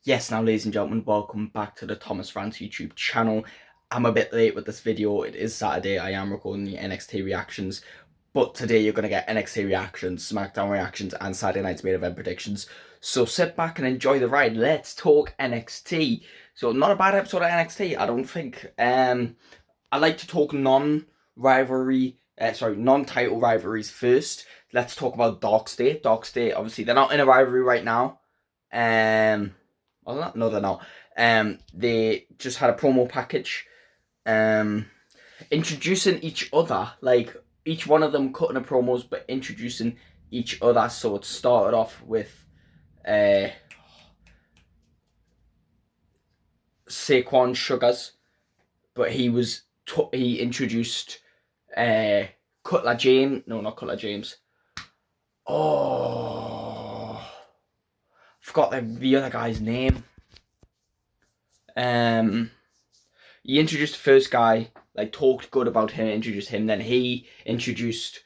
Yes, now ladies and gentlemen, welcome back to the Thomas Rants YouTube channel. I'm a bit late with this video. It is Saturday. I am recording the NXT reactions. But today you're going to get NXT reactions, SmackDown reactions, and Saturday night's main event predictions. So sit back and enjoy the ride. Let's talk NXT. So not a bad episode of NXT, I don't think. I like to talk non-title rivalries first. Let's talk about Dark State. Dark State, obviously, they're not in a rivalry right now. Well, no, they're not. They just had a promo package, introducing each other, like each one of them cutting a promos, but introducing each other. So it started off with Saquon Sugars, but he introduced Cutler James. No, not Cutler James. Oh, forgot the other guy's name. He introduced the first guy, like talked good about him, introduced him. Then he introduced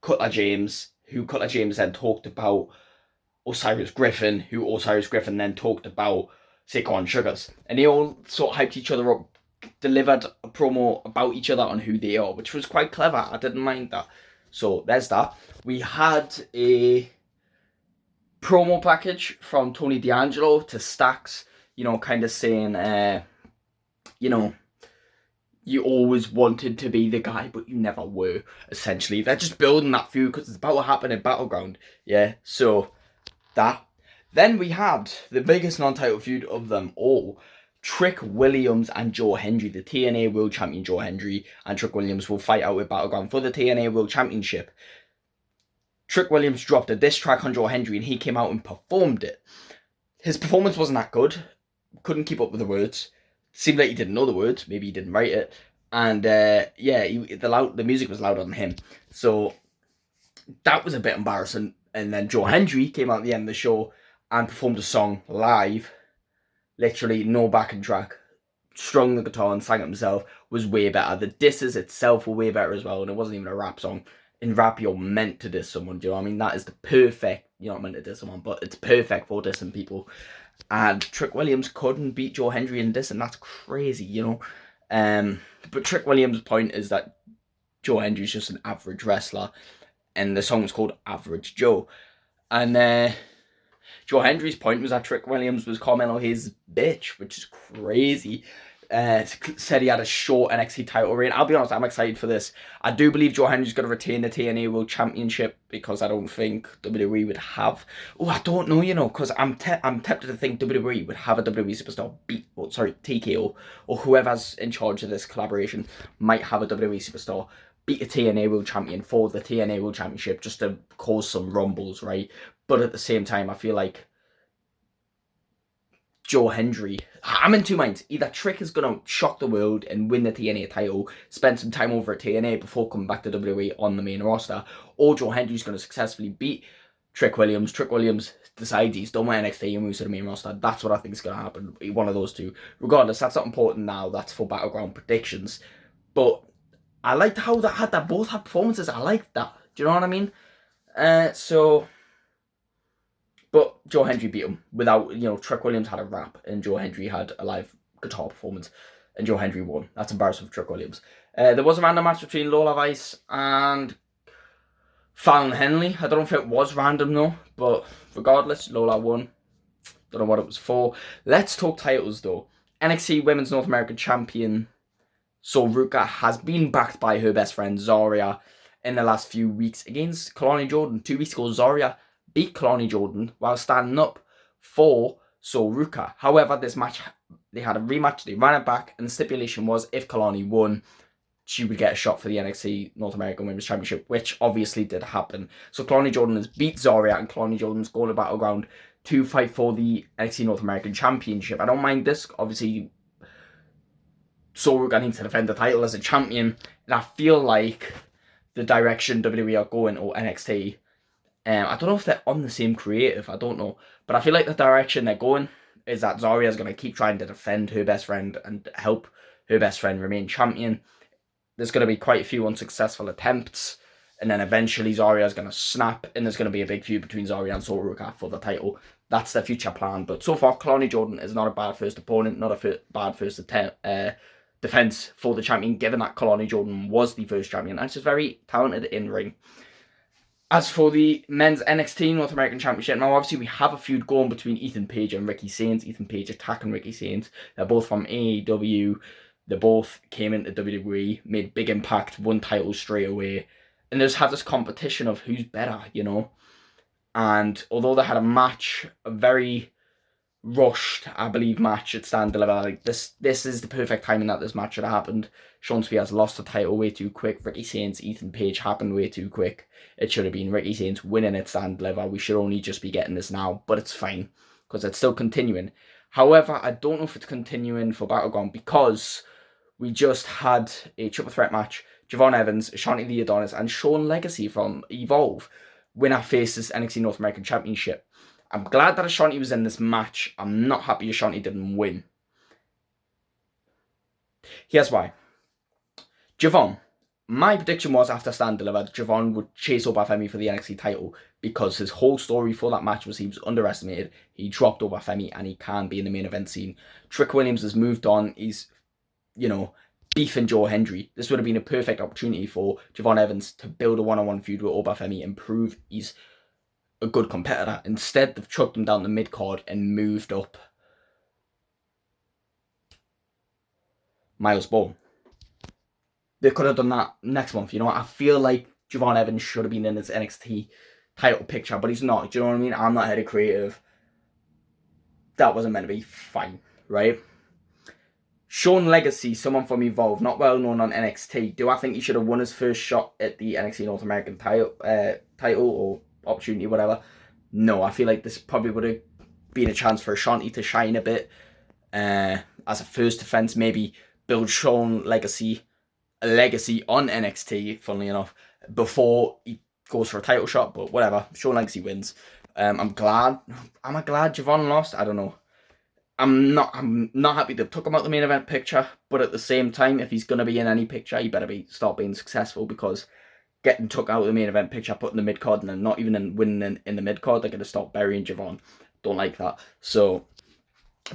Cutler James, who Cutler James then talked about Osiris Griffin, who Osiris Griffin then talked about Saquon Sugars. And they all sort of hyped each other up, delivered a promo about each other on who they are, which was quite clever. I didn't mind that. So there's that. We had a promo package from Tony D'Angelo to Stacks, kind of saying, you always wanted to be the guy, but you never were, essentially. They're just building that feud because it's about to happen in Battleground. Yeah, so that. Then we had the biggest non-title feud of them all. Trick Williams and Joe Hendry, the TNA World Champion Joe Hendry and Trick Williams will fight out with Battleground for the TNA World Championship. Trick Williams dropped a diss track on Joe Hendry and he came out and performed it. His performance wasn't that good. Couldn't keep up with the words. Seemed like he didn't know the words. Maybe he didn't write it. And the music was louder than him. So that was a bit embarrassing. And then Joe Hendry came out at the end of the show and performed a song live. Literally no backing track. Strung the guitar and sang it himself. Was way better. The disses itself were way better as well. And it wasn't even a rap song. In rap, you're meant to diss someone. Do you know what I mean? That is the perfect... You're not meant to diss someone, but it's perfect for dissing people. And Trick Williams couldn't beat Joe Hendry in this, and that's crazy, But Trick Williams' point is that Joe Hendry's just an average wrestler, and the song's called Average Joe. And Joe Hendry's point was that Trick Williams was calling on his bitch, which is crazy. Said he had a short NXT title reign. I'll be honest, I'm excited for this. I do believe Joe Hendry's going to retain the TNA World Championship because I don't think WWE would have... Oh, I don't know, because I'm tempted to think WWE would have a WWE superstar beat... TKO, or whoever's in charge of this collaboration might have a WWE superstar beat a TNA World Champion for the TNA World Championship just to cause some rumbles, right? But at the same time, I feel like Joe Hendry... I'm in two minds. Either Trick is going to shock the world and win the TNA title, spend some time over at TNA before coming back to WWE on the main roster, or Joe Hendry's going to successfully beat Trick Williams. Trick Williams decides he's done with NXT and moves to the main roster. That's what I think is going to happen. One of those two. Regardless, that's not important now. That's for Battleground predictions. But I liked how that both had performances. I liked that. Do you know what I mean? But Joe Hendry beat him without, Trick Williams had a rap and Joe Hendry had a live guitar performance and Joe Hendry won. That's embarrassing for Trick Williams. There was a random match between Lola Vice and Fallon Henley. I don't know if it was random though, but regardless, Lola won. Don't know what it was for. Let's talk titles though. NXT Women's North American Champion Sol Ruca has been backed by her best friend Zarya in the last few weeks against Kalani Jordan. 2 weeks ago, Zarya beat Kalani Jordan while standing up for Sol Ruca. However, this match, they had a rematch, they ran it back, and the stipulation was if Kalani won, she would get a shot for the NXT North American Women's Championship, which obviously did happen. So Kalani Jordan has beat Zarya, and Kalani Jordan's going to Battleground to fight for the NXT North American Championship. I don't mind this. Obviously, Sol Ruca needs to defend the title as a champion, and I feel like the direction WWE are going, or NXT, I don't know if they're on the same creative, I don't know. But I feel like the direction they're going is that Zarya is going to keep trying to defend her best friend and help her best friend remain champion. There's going to be quite a few unsuccessful attempts. And then eventually Zarya is going to snap. And there's going to be a big feud between Zarya and Sol Ruca for the title. that's their future plan. But so far, Kalani Jordan is not a bad first opponent, not a bad first defense for the champion, given that Kalani Jordan was the first champion, and she's very talented in ring. As for the men's NXT North American Championship, now obviously we have a feud going between Ethan Page and Ricky Sainz. Ethan Page attacking Ricky Sainz. They're both from AEW. They both came into WWE, made big impact, won titles straight away. And they just have this competition of who's better, you know. And although they had a match, a very rushed, I believe, match at Stand Deliver, like this is the perfect timing that this match should have happened. Sean Spears lost the title way too quick. Ricky Sainz, Ethan Page happened way too quick. It should have been Ricky Sainz winning at Stand Deliver. We should only just be getting this now, but it's fine because it's still continuing. However, I don't know if it's continuing for Battleground because we just had a triple threat match. Javon Evans, Ashanti the Adonis, and Sean Legacy from Evolve winner faces NXT North American Championship. I'm glad that Ashanti was in this match. I'm not happy Ashanti didn't win. Here's why. Javon. My prediction was after Stand Delivered, Javon would chase Obafemi for the NXT title because his whole story for that match was he was underestimated. He dropped Obafemi and he can be in the main event scene. Trick Williams has moved on. He's, you know, beefing Joe Hendry. This would have been a perfect opportunity for Javon Evans to build a one-on-one feud with Obafemi and prove he's a good competitor. Instead, they've chucked him down the mid-card and moved up Miles Bourne. They could have done that next month, you know. I feel like Javon Evans should have been in his NXT title picture, but he's not. Do you know what I mean? I'm not head of creative. That wasn't meant to be. Fine, right? Sean Legacy, someone from Evolve, not well known on NXT. Do I think he should have won his first shot at the NXT North American title or opportunity, whatever? No, I feel like this probably would have been a chance for Ashanti to shine a bit as a first defense. Maybe build Sean Legacy a legacy on NXT, funnily enough, before he goes for a title shot. But whatever, Sean Legacy wins. I'm glad. Am I glad Javon lost? I don't know. I'm not happy they've took him out the main event picture, but at the same time, if he's gonna be in any picture, he better start being successful, because getting took out of the main event picture, put in the mid card, and then not even winning in the mid card, they're gonna start burying Javon. Don't like that. So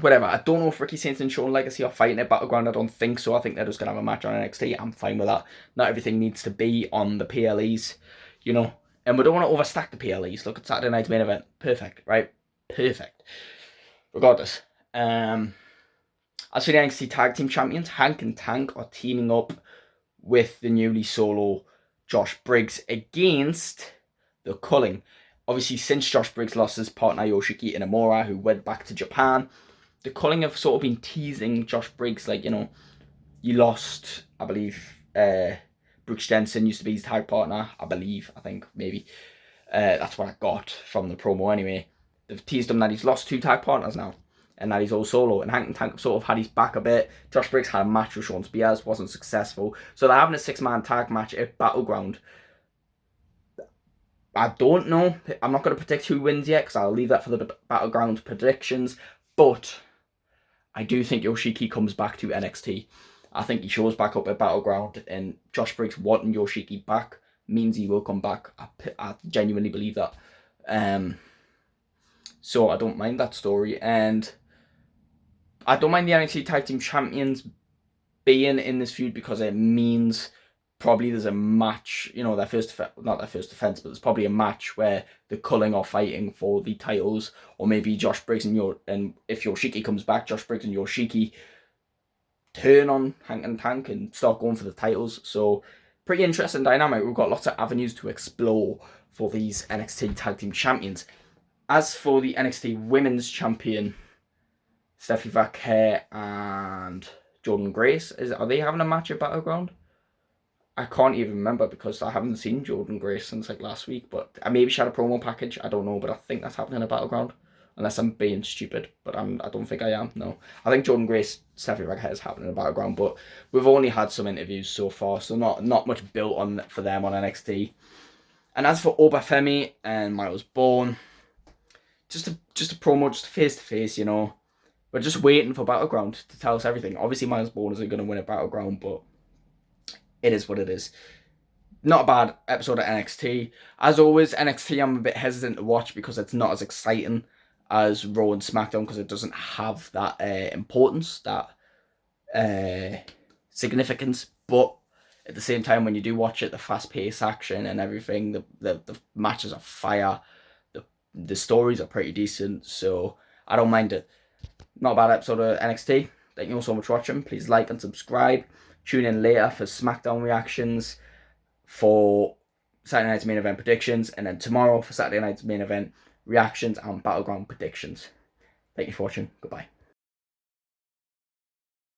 whatever. I don't know if Ricky Sainz and Sean Legacy are fighting at Battleground. I don't think so. I think they're just gonna have a match on NXT. I'm fine with that. Not everything needs to be on the PLEs, you know. And we don't want to overstack the PLEs. Look at Saturday night's main event. Perfect, right? Perfect. Regardless. As for the NXT Tag Team Champions, Hank and Tank are teaming up with the newly solo Josh Briggs against the Culling. Obviously, since Josh Briggs lost his partner Yoshiki Inamura, who went back to Japan, the Culling have sort of been teasing Josh Briggs, like, you know, you lost, I believe, Brooks Jensen used to be his tag partner, I think, maybe. That's what I got from the promo anyway. They've teased him that he's lost 2 tag partners now, and that he's all solo, and Hank and Tank have sort of had his back a bit. Josh Briggs had a match with Sean Spears, wasn't successful, so they're having a 6-man tag match at Battleground. I don't know. I'm not going to predict who wins yet, because I'll leave that for the Battleground predictions, but I do think Yoshiki comes back to NXT. I think he shows back up at Battleground, and Josh Briggs wanting Yoshiki back means he will come back. I genuinely believe that. So I don't mind that story, and I don't mind the NXT Tag Team Champions being in this feud, because it means probably there's a match, you know, not their first defense, but there's probably a match where the Culling are fighting for the titles, or maybe Josh Briggs and if Yoshiki comes back, Josh Briggs and Yoshiki turn on Hank and Tank and start going for the titles. So pretty interesting dynamic. We've got lots of avenues to explore for these NXT Tag Team Champions. As for the NXT Women's Champion, Stephanie Vaquer and Jordan Grace, are they having a match at Battleground? I can't even remember, because I haven't seen Jordan Grace since like last week, but maybe she had a promo package, I don't know, but I think that's happening at Battleground, unless I'm being stupid, but I don't think I am, no. I think Jordan Grace, Stephanie Vaquer is happening at Battleground, but we've only had some interviews so far, so not much built on for them on NXT. And as for Obafemi and Miles Bourne, just a promo, just face-to-face, you know. We're just waiting for Battleground to tell us everything. Obviously, Miles Bourne isn't going to win a Battleground, but it is what it is. Not a bad episode of NXT. As always, NXT I'm a bit hesitant to watch because it's not as exciting as Raw and SmackDown because it doesn't have that importance, that significance. But at the same time, when you do watch it, the fast-paced action and everything, the matches are fire. The stories are pretty decent, so I don't mind it. Not a bad episode of NXT. Thank you all so much for watching. Please like and subscribe. Tune in later for SmackDown reactions, for Saturday night's main event predictions, and then tomorrow for Saturday night's main event reactions and Battleground predictions. Thank you for watching. Goodbye.